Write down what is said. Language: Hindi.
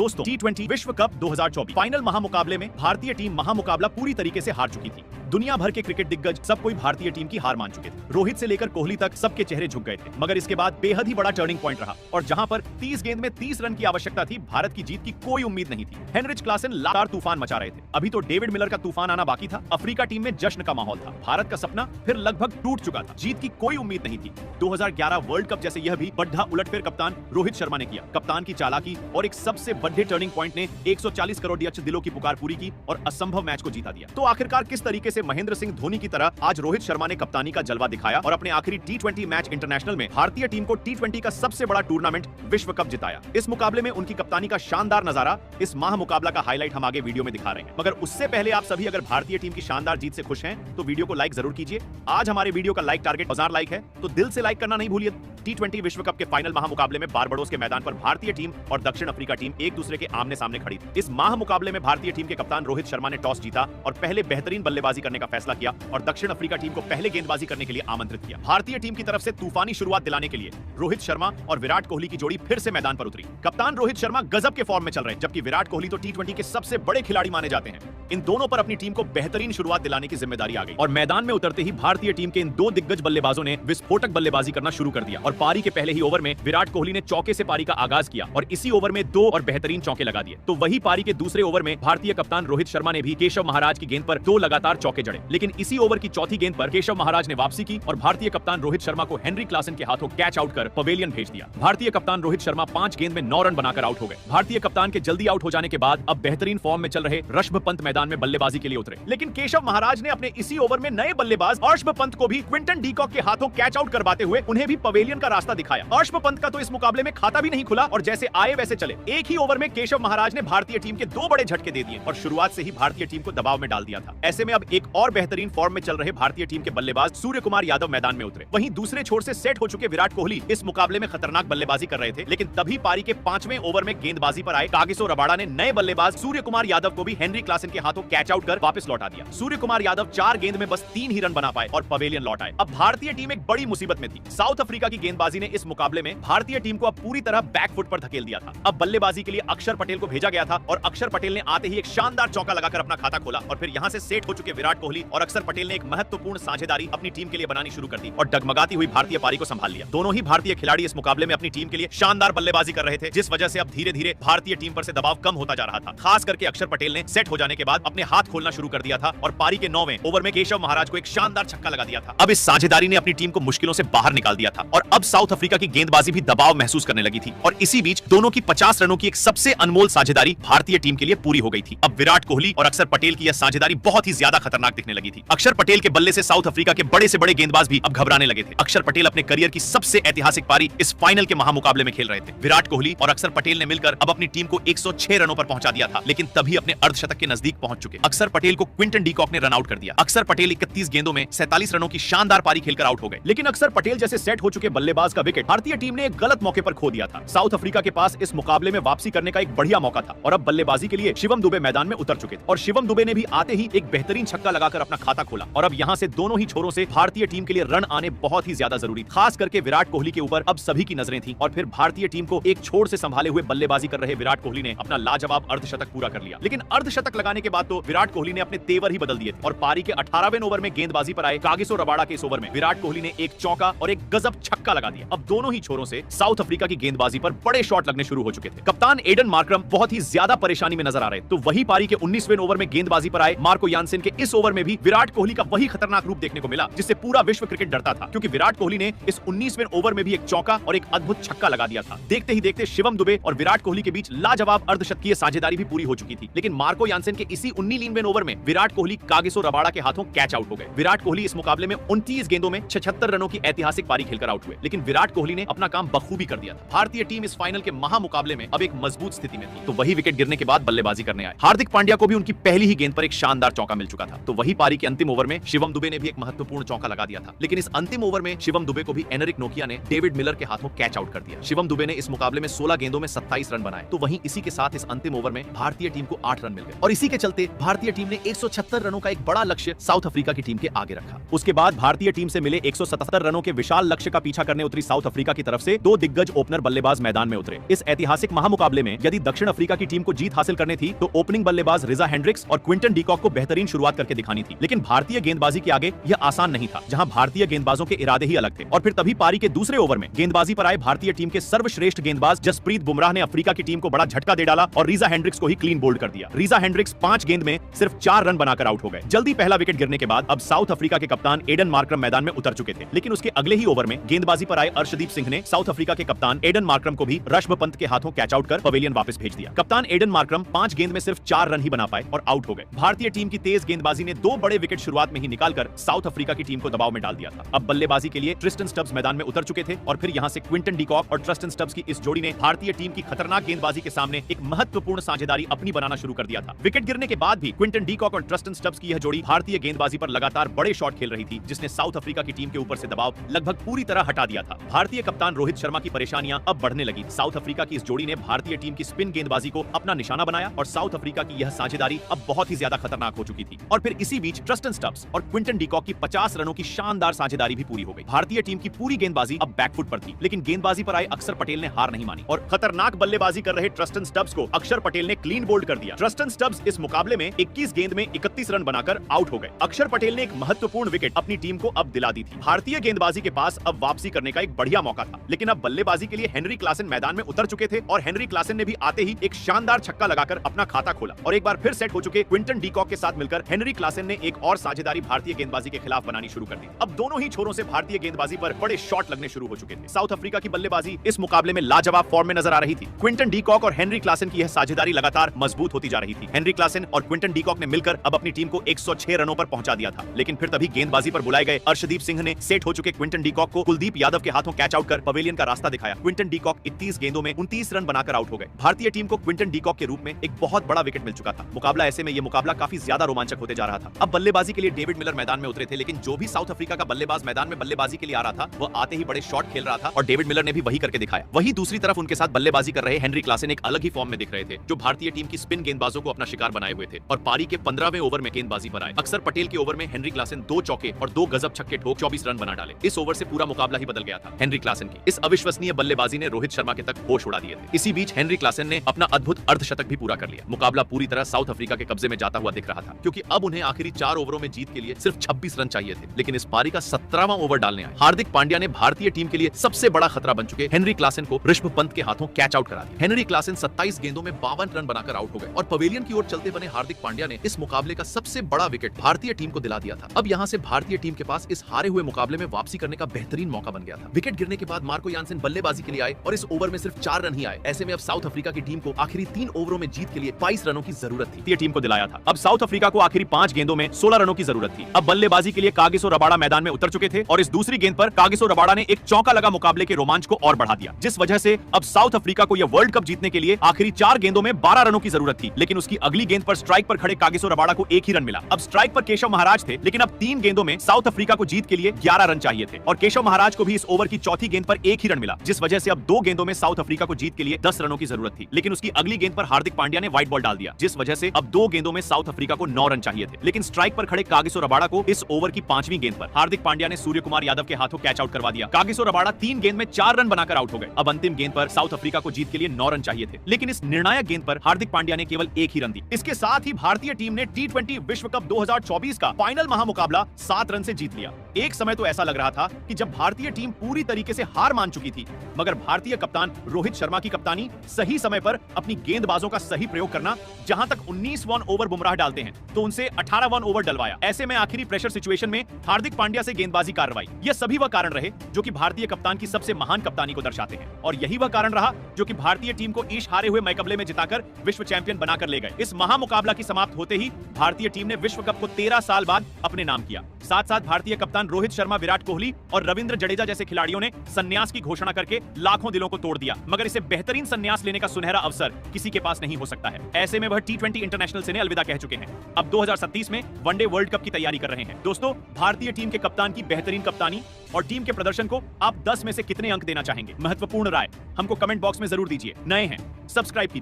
दोस्तों, T20 विश्व कप 2024 फाइनल महामुकाबले में भारतीय टीम महामुकाबला पूरी तरीके से हार चुकी थी। दुनिया भर के क्रिकेट दिग्गज सब कोई भारतीय टीम की हार मान चुके थे। रोहित से लेकर कोहली तक सबके चेहरे झुक गए थे। मगर इसके बाद बेहद ही बड़ा टर्निंग पॉइंट रहा और जहां पर 30 गेंद में 30 रन की आवश्यकता थी, भारत की जीत की कोई उम्मीद नहीं थी। हेनरिच क्लासन लगातार तूफान मचा रहे थे। अभी तो डेविड मिलर का तूफान आना बाकी था। अफ्रीका टीम में जश्न का माहौल था। भारत का सपना फिर लगभग टूट चुका था। जीत की कोई उम्मीद नहीं थी। 2011 वर्ल्ड कप जैसे यह भी बड्ढा उलटफेर कप्तान रोहित शर्मा ने किया। कप्तान की चालाकी और एक सबसे बड़े टर्निंग पॉइंट ने 140 करोड़ दिलों की पुकार पूरी की और असंभव मैच को जीता दिया। तो आखिरकार किस तरीके से महेंद्र सिंह धोनी की तरह आज रोहित शर्मा ने कप्तानी का जलवा दिखाया और अपने आखिरी T20 मैच इंटरनेशनल में भारतीय टीम को T20 का सबसे बड़ा टूर्नामेंट विश्व कप जिताया। इस मुकाबले में उनकी कप्तानी का शानदार नजारा, इस महामुकाबला का हाईलाइट हम आगे वीडियो में दिखा रहे हैं। मगर उससे पहले आप सभी अगर भारतीय टीम की शानदार जीत से खुश हैं तो वीडियो को लाइक जरूर कीजिए। आज हमारे वीडियो का लाइक टारगेट 1000 लाइक है, तो दिल से लाइक करना नहीं भूलिए। T20 विश्व कप के फाइनल महामुकाबले में बारबाडोस के मैदान पर भारतीय टीम और दक्षिण अफ्रीका टीम एक दूसरे के आमने सामने खड़ी थी। इस महामुकाबले में भारतीय टीम के कप्तान रोहित शर्मा ने टॉस जीता और पहले बेहतरीन बल्लेबाजी करने का फैसला किया और दक्षिण अफ्रीका टीम को पहले गेंदबाजी करने के लिए आमंत्रित किया। भारतीय टीम की तरफ से तूफानी शुरुआत दिलाने के लिए रोहित शर्मा और विराट कोहली की जोड़ी फिर से मैदान पर उतरी। कप्तान रोहित शर्मा गजब के फॉर्म में चल रहे हैं, जबकि विराट कोहली तो T20 के सबसे बड़े खिलाड़ी माने जाते हैं। इन दोनों पर अपनी टीम को बेहतरीन शुरुआत दिलाने की जिम्मेदारी आ गई और मैदान में उतरते ही भारतीय टीम के इन दो दिग्गज बल्लेबाजों ने विस्फोटक बल्लेबाजी करना शुरू कर दिया और पारी के पहले ही ओवर में विराट कोहली ने चौके से पारी का आगाज किया और इसी ओवर में 2 और बेहतरीन चौके लगा दिए। तो वही पारी के दूसरे ओवर में भारतीय कप्तान रोहित शर्मा ने भी केशव महाराज की गेंद पर 2 लगातार चौके जड़े। लेकिन इसी ओवर की चौथी गेंद पर केशव महाराज ने वापसी की और भारतीय कप्तान रोहित शर्मा को हेनरी क्लासन के हाथों कैच आउट कर पवेलियन भेज दिया। भारतीय कप्तान रोहित शर्मा 5 गेंद में 9 रन बनाकर आउट हो गए। भारतीय कप्तान के जल्दी आउट हो जाने के बाद अब बेहतरीन फॉर्म में चल रहे ऋषभ पंत मैदान में बल्लेबाजी के लिए उतरे। लेकिन केशव महाराज ने अपने इसी ओवर में नए बल्लेबाज ऋषभ पंत को भी क्विंटन डीकॉक के हाथों कैच आउट करवाते हुए उन्हें भी पवेलियन का रास्ता दिखाया। ऋषभ पंत का तो इस मुकाबले में खाता भी नहीं खुला और जैसे आए वैसे चले। एक ही ओवर में केशव महाराज ने भारतीय टीम के 2 बड़े झटके दे दिए और शुरुआत से ही भारतीय टीम को दबाव में डाल दिया था। ऐसे में अब एक और बेहतरीन फॉर्म में चल रहे भारतीय टीम के बल्लेबाज सूर्य कुमार यादव मैदान में उतरे। वहीं दूसरे छोर से सेट हो चुके विराट कोहली इस मुकाबले में खतरनाक बल्लेबाजी कर रहे थे। लेकिन तभी पारी के 5वें ओवर में गेंदबाजी पर आए कागिसो रबाडा ने नए बल्लेबाज सूर्य कुमार यादव को भी हेनरी क्लासन के हाथों कैच आउट कर वापस लौटा दिया। सूर्य कुमार यादव 4 गेंद में बस 3 ही रन बना पाए और पवेलियन लौट आए। अब भारतीय टीम एक बड़ी मुसीबत में थी। साउथ अफ्रीका की गेंदबाजी ने इस मुकाबले में भारतीय टीम को अब पूरी तरह बैकफुट पर धकेल दिया था। अब बल्लेबाजी के लिए अक्षर पटेल को भेजा गया था और अक्षर पटेल ने आते ही एक शानदार चौका लगाकर अपना खाता खोला और फिर यहां से सेट हो चुके विराट कोहली और अक्षर पटेल ने एक महत्वपूर्ण साझेदारी अपनी टीम के लिए बनानी शुरू कर दी और डगमगाती हुई भारतीय पारी को संभाल लिया। दोनों ही भारतीय खिलाड़ी इस मुकाबले में अपनी टीम के लिए शानदार बल्लेबाजी कर रहे थे, जिस वजह से अब धीरे धीरे भारतीय टीम पर से दबाव कम होता जा रहा था। खास करके अक्षर पटेल ने सेट हो जाने के बाद अपने हाथ खोलना शुरू कर दिया था और पारी के 9वें ओवर में केशव महाराज को एक शानदार छक्का लगा दिया था। अब इस साझेदारी ने अपनी टीम को मुश्किलों से बाहर निकाल दिया था और अब साउथ अफ्रीका की गेंदबाजी भी दबाव महसूस करने लगी थी और इसी बीच दोनों की 50 रनों की एक सबसे अनमोल साझेदारी भारतीय टीम के लिए पूरी हो गई थी। अब विराट कोहली और अक्षर पटेल की यह साझेदारी बहुत ही ज्यादा खतरनाक दिखने लगी थी। अक्षर पटेल के बल्ले से साउथ अफ्रीका के बड़े से बड़े गेंदबाज भी अब घबराने लगे थे। अक्षर पटेल अपने करियर की सबसे ऐतिहासिक पारी इस फाइनल के महामुकाबले में खेल रहे थे। विराट कोहली और अक्षर पटेल ने मिलकर अब अपनी टीम को 106 रनों पर पहुंचा दिया था, लेकिन तभी अपने अर्धशतक के नजदीक पहुंच चुके अक्षर पटेल को क्विंटन डीकॉक ने रन आउट कर दिया। अक्षर पटेल 31 गेंदों में 47 रनों की शानदार पारी खेलकर आउट हो गए। लेकिन अक्षर पटेल जैसे सेट हो चुके बल्लेबाज का विकेट भारतीय टीम ने एक गलत मौके पर खो दिया था। साउथ अफ्रीका के पास इस मुकाबले में वापसी करने का एक बढ़िया मौका था और अब बल्लेबाजी के लिए शिवम दुबे मैदान में उतर चुके थे और शिवम दुबे ने भी आते ही एक बेहतरीन छक्का लगाकर अपना खाता खोला और अब यहां से दोनों ही छोरों से भारतीय टीम के लिए रन आने बहुत ही ज्यादा जरूरी। खास करके विराट कोहली के ऊपर अब सभी की नजरें थी और फिर भारतीय टीम को एक छोर से संभाले हुए बल्लेबाजी कर रहे विराट कोहली ने अपना लाजवाब अर्धशतक पूरा कर लिया। लेकिन अर्धशतक लगाने के बाद तो विराट कोहली ने अपने तेवर ही बदल दिए थे और पारी के 18वें ओवर में गेंदबाजी पर आए कागिसो रबाडा के इस ओवर में विराट कोहली ने एक चौका और एक गजब छक्का लगा दिया। अब दोनों ही छोरों से साउथ अफ्रीका की गेंदबाजी पर बड़े शॉट लगने शुरू हो चुके थे। कप्तान एडन मार्करम बहुत ही ज्यादा परेशानी में नजर आ रहे। तो वही पारी के 19वें ओवर में गेंदबाजी पर आए मार्को यानसेन के इस ओवर में भी विराट कोहली का वही खतरनाक रूप देखने को मिला जिससे पूरा विश्व क्रिकेट डरता था, क्योंकि विराट कोहली ने इस 19वें ओवर में भी एक चौका और एक अद्भुत छक्का लगा दिया था। देखते ही देखते शिवम दुबे और विराट कोहली के बीच लाजवाब अर्धशतकीय साझेदारी भी पूरी हो चुकी थी। लेकिन मार्को यानसेन के इसी 19वें ओवर में विराट कोहली कागिसो रबाडा के हाथों कैच आउट हो गए। विराट कोहली इस मुकाबले में 29 गेंदों में 76 रनों की ऐतिहासिक पारी खेलकर आउट हुए, लेकिन विराट कोहली ने अपना काम बखूबी कर दिया था। भारतीय टीम इस फाइनल के महामुकाबले में अब एक मजबूत स्थिति में थी। तो वही विकेट गिरने के बाद बल्लेबाजी करने आए। हार्दिक पांड्या को भी उनकी पहली ही गेंद पर एक शानदार चौका मिल चुका था। तो वही पारी के अंतिम ओवर में शिवम दुबे ने भी एक महत्वपूर्ण चौका लगा दिया था। लेकिन इस अंतिम ओवर में शिवम दुबे को भी एनरिक नोकिया ने डेविड मिलर के हाथों कैच आउट कर दिया। शिवम दुबे ने इस मुकाबले में 16 गेंदों में 27 रन बनाए। तो वहीं इसी के साथ इस अंतिम ओवर में भारतीय टीम को 8 रन मिल गए और इसी के चलते भारतीय टीम ने 176 रनों का एक बड़ा लक्ष्य साउथ अफ्रीका की टीम के आगे रखा। उसके बाद भारतीय टीम से मिले 177 रनों के विशाल लक्ष्य का पीछा करने उतरी साउथ अफ्रीका की तरफ से 2 दिग्गज ओपनर बल्लेबाज मैदान में उतरे। इस ऐतिहासिक महामुकाबले में यदि दक्षिण अफ्रीका की टीम को जीत हासिल करनी थी तो ओपनिंग बल्लेबाज रिजा हेंड्रिक्स और क्विंटन डी कॉक को बेहतरीन शुरुआत करके दिखानी थी, लेकिन भारतीय गेंदबाजी के आगे यह आसान नहीं था, जहां भारतीय गेंदबाजों के इरादे ही अलग थे। और फिर तभी पारी के दूसरे ओवर में गेंदबाजी पर आए भारतीय टीम के सर्वश्रेष्ठ गेंदबाज जसप्रीत बुमराह ने अफ्रीका की टीम को बड़ा झटका दे डाला और रिजा हेंड्रिक्स को ही क्लीन बोल्ड कर दिया। रिजा हेंड्रिक्स 5 गेंद में सिर्फ 4 रन बनाकर आउट हो गए। जल्दी पहला विकेट गिरने के बाद अब साउथ अफ्रीका के कप्तान एडन मार्क्रम मैदान में उतर चुके थे, लेकिन उसके अगले ही ओवर में गेंदबाजी पर आए अर्शदीप सिंह ने साउथ अफ्रीका के कप्तान एडन मार्क्रम को भी ऋषभ पंत के हाथों कैच आउट कर पवेलियन वापस भेज दिया। कप्तान एडन मार्क्रम 5 गेंद में सिर्फ 4 रन ही बना पाए और आउट हो गए। भारतीय टीम की तेज गेंदबाजी ने 2 बड़े विकेट शुरुआत में ही निकालकर साउथ अफ्रीका की टीम को दबाव में डाल दिया था। अब बल्लेबाजी के लिए ट्रिस्टन स्टब्स मैदान में उतर चुके थे और फिर यहां से क्विंटन डी कॉक और ट्रिस्टन स्टब्स की इस जोड़ी ने भारतीय टीम की खतरनाक गेंदबाजी के सामने एक महत्वपूर्ण साझेदारी अपनी बनाना शुरू कर दिया था। विकेट गिरने के बाद भी क्विंटन डी कॉक और ट्रिस्टन स्टब्स की यह जोड़ी भारतीय गेंदबाजी पर लगातार बड़े शॉट खेल रही थी, जिसने साउथ अफ्रीका की टीम के ऊपर से दबाव लगभग पूरी तरह हटा दिया था। भारतीय कप्तान रोहित शर्मा की परेशानियां अब बढ़ने लगी। साउथ अफ्रीका की इस जोड़ी ने भारतीय टीम की स्पिन गेंदबाजी को अपना निशाना बनाया और साउथ अफ्रीका की यह साझेदारी अब बहुत ही ज्यादा खतरनाक हो चुकी थी। और फिर इसी बीच ट्रिस्टन स्टब्स और क्विंटन डी कॉक की 50 रनों की शानदार साझेदारी भी पूरी हो गई। भारतीय टीम की पूरी गेंदबाजी अब बैकफुट पर थी, लेकिन गेंदबाजी पर आए अक्षर पटेल ने हार नहीं मानी और खतरनाक बल्लेबाजी कर रहे ट्रिस्टन स्टब्स को अक्षर पटेल ने क्लीन बोल्ड कर दिया। ट्रिस्टन स्टब्स इस मुकाबले में 21 गेंद में 31 रन बनाकर आउट हो गए। अक्षर पटेल ने एक महत्वपूर्ण विकेट अपनी टीम को अब दिला दी थी। भारतीय गेंदबाजी के पास अब वापसी करने का एक बढ़िया मौका था, लेकिन अब बल्लेबाजी के लिए हेनरी क्लासन मैदान में उतर चुके थे और हेनरी क्लासन ने भी आते ही एक शानदार छक्का लगाकर अपना खाता खोला और एक बार फिर सेट हो चुके क्विंटन डी कॉक के साथ मिलकर हेनरी क्लासन ने एक और साझेदारी भारतीय गेंदबाजी के खिलाफ बनानी शुरू कर दी। अब दोनों ही छोरों से भारतीय गेंदबाजी पर बड़े शॉट लगने शुरू हो चुके थे। साउथ अफ्रीका की बल्लेबाजी इस मुकाबले में लाजवाब फॉर्म में नजर आ रही थी। क्विंटन डी कॉक और हेनरी क्लासन की यह साझेदारी लगातार मजबूत होती जा रही थी। हेनरी क्लासन और क्विंटन डी कॉक ने मिलकर अब अपनी टीम को 106 रनों पर पहुंचा दिया था, लेकिन फिर तभी गेंदबाजी पर बुलाए गए अर्शदीप सिंह ने सेट हो चुके क्विंटन डी कॉक को कुलदीप यादव के हाथों कैच आउट कर पवेलियन का रास्ता दिखाया। क्विंटन डी कॉक 31 गेंदों में 29 रन बनाकर आउट हो गए। भारतीय टीम को क्विंटन डी कॉक के रूप में एक बहुत बड़ा विकेट मिल चुका था। मुकाबला ऐसे में यह मुकाबला काफी ज्यादा रोमांचक होते जा रहा था। अब बल्लेबाजी के लिए डेविड मिलर मैदान में उतरे थे, लेकिन जो भी साउथ अफ्रीका का बल्लेबाज मैदान में बल्लेबाजी के लिए आ रहा था वह आते ही बड़े शॉट खेल रहा था और डेविड मिलर ने भी वही करके दिखाया। वही दूसरी तरफ उनके साथ बल्लेबाजी कर रहे हेनरी क्लासन एक अलग ही फॉर्म में दिख रहे थे, जो भारतीय टीम की स्पिन गेंदबाजों को अपना शिकार बनाए हुए थे और पारी के 15वें ओवर में गेंदबाजी पर आए। अक्षर पटेल के ओवर में हेनरी क्लासन 2 चौके और 2 गजब छक्के ठोक 24 रन बना डाले। इस ओवर से पूरा मुकाबला ही बदल गया था। हेनरी क्लासन की इस अविश्वसनीय बल्लेबाजी ने रोहित शर्मा के तक होश उड़ा दिए थे। इसी बीच हेनरी क्लासन ने अपना अद्भुत अर्धशतक भी पूरा कर लिया। मुकाबला पूरी तरह साउथ अफ्रीका के कब्जे में जाता हुआ दिख रहा था, क्योंकि अब उन्हें आखिरी 4 ओवरों में जीत के लिए सिर्फ 26 रन चाहिए थे, लेकिन इस पारी का 17वां ओवर डालने आए हार्दिक पांड्या ने भारतीय टीम के लिए सबसे बड़ा खतरा बन चुके हेनरी क्लासन को ऋषभ पंत के हाथों कैच आउट करा दिया। हेनरी क्लासन 27 गेंदों में 52 रन बनाकर आउट हो गए और पवेलियन की ओर चलते बने हार्दिक पांड्या ने इस मुकाबले का सबसे बड़ा विकेट भारतीय टीम को दिला दिया था। अब यहां से भारतीय टीम के पास इस हारे हुए मुकाबले में वापसी करने का बेहतरीन मौका बन गया था। विकेट गिरने के बाद मार्को यानसेन बल्लेबाजी के लिए आए और इस ओवर में सिर्फ 4 रन ही आए। ऐसे में अब साउथ अफ्रीका की टीम को आखिरी 3 ओवरों में जीत के लिए 22 रनों की जरूरत थी। ये टीम को दिलाया था। अब साउथ अफ्रीका को आखिरी 5 गेंदों में 16 रनों की जरूरत थी। अब बल्लेबाजी के लिए कागिसो रबाडा मैदान में उतर चुके थे और इस दूसरी गेंद पर कागिसो रबाडा ने एक चौका लगा मुकाबले के रोमांच को और बढ़ा दिया, जिस वजह से अब साउथ अफ्रीका को यह वर्ल्ड कप जीतने के लिए आखिरी 4 गेंदों में 12 रनों की जरूरत थी। लेकिन उसकी अगली गेंद पर स्ट्राइक पर खड़े कागिसो रबाडा को 1 ही रन मिला। अब स्ट्राइक पर केशव महाराज थे, लेकिन अब 3 गेंदों में साउथ अफ्रीका को जीत के लिए 11 रन चाहिए थे और केशव महाराज को भी इस ओवर की चौथी गेंद पर 1 ही रन मिला, जिस वजह से अब 2 गेंदों में साउथ अफ्रीका को जीत के लिए 10 रनों की जरूरत थी। लेकिन उसकी अगली गेंद पर हार्दिक पांड्या ने व्हाइट बॉल डाल दिया, जिस वजह से अब 2 गेंदों में साउथ अफ्रीका को 9 रन चाहिए थे। लेकिन स्ट्राइक पर खड़े कागिसो रबाडा को इस ओवर की 5वीं गेंद पर हार्दिक पांड्या ने सूर्य कुमार यादव के हाथों कैच आउट करवा दिया। कागिसो रबाडा 3 गेंद में 4 रन बनाकर आउट हो गए। अब अंतिम गेंद पर साउथ अफ्रीका को जीत के लिए 9 रन चाहिए थे, लेकिन इस निर्णायक गेंद पर हार्दिक पांड्या ने केवल 1 ही रन दी। इसके साथ ही भारतीय टीम ने T20 विश्व कप 2024 का फाइनल महामुकाबला 7 रन से जीत लिया। एक समय तो ऐसा लग रहा था कि जब भारतीय टीम पूरी तरीके से हार मान चुकी थी, मगर भारतीय कप्तान रोहित शर्मा की कप्तानी, सही समय पर अपनी गेंदबाजों का सही प्रयोग करना, जहां तक 19 वन ओवर बुमराह डालते हैं तो उनसे 18 वन ओवर डलवाया। ऐसे में आखिरी प्रेशर सिचुएशन में हार्दिक पांड्या से गेंदबाजी कार्रवाई, ये सभी वह कारण रहे जो कि भारतीय कप्तान की सबसे महान कप्तानी को दर्शाते हैं और यही वह कारण रहा जो कि भारतीय टीम को इस हारे हुए मुकाबले में जिताकर विश्व चैंपियन बनाकर ले गए। इस महामुकाबला की समाप्त होते ही भारतीय टीम ने विश्व कप को 13 साल बाद अपने नाम किया। साथ साथ भारतीय कप्तान रोहित शर्मा, विराट कोहली और रविंद्र जडेजा जैसे खिलाड़ियों ने संन्यास की घोषणा करके लाखों दिलों को तोड़ दिया, मगर इसे बेहतरीन संन्यास लेने का सुनहरा अवसर किसी के पास नहीं हो सकता है। ऐसे में वह T20 इंटरनेशनल से अलविदा कह चुके हैं। अब 2037 में वनडे वर्ल्ड कप की तैयारी कर रहे हैं। दोस्तों, भारतीय टीम के कप्तान की बेहतरीन कप्तानी और टीम के प्रदर्शन को आप 10 में से कितने अंक देना चाहेंगे? महत्वपूर्ण राय हमको कमेंट बॉक्स में जरूर दीजिए। नए हैं, सब्सक्राइब कीजिए।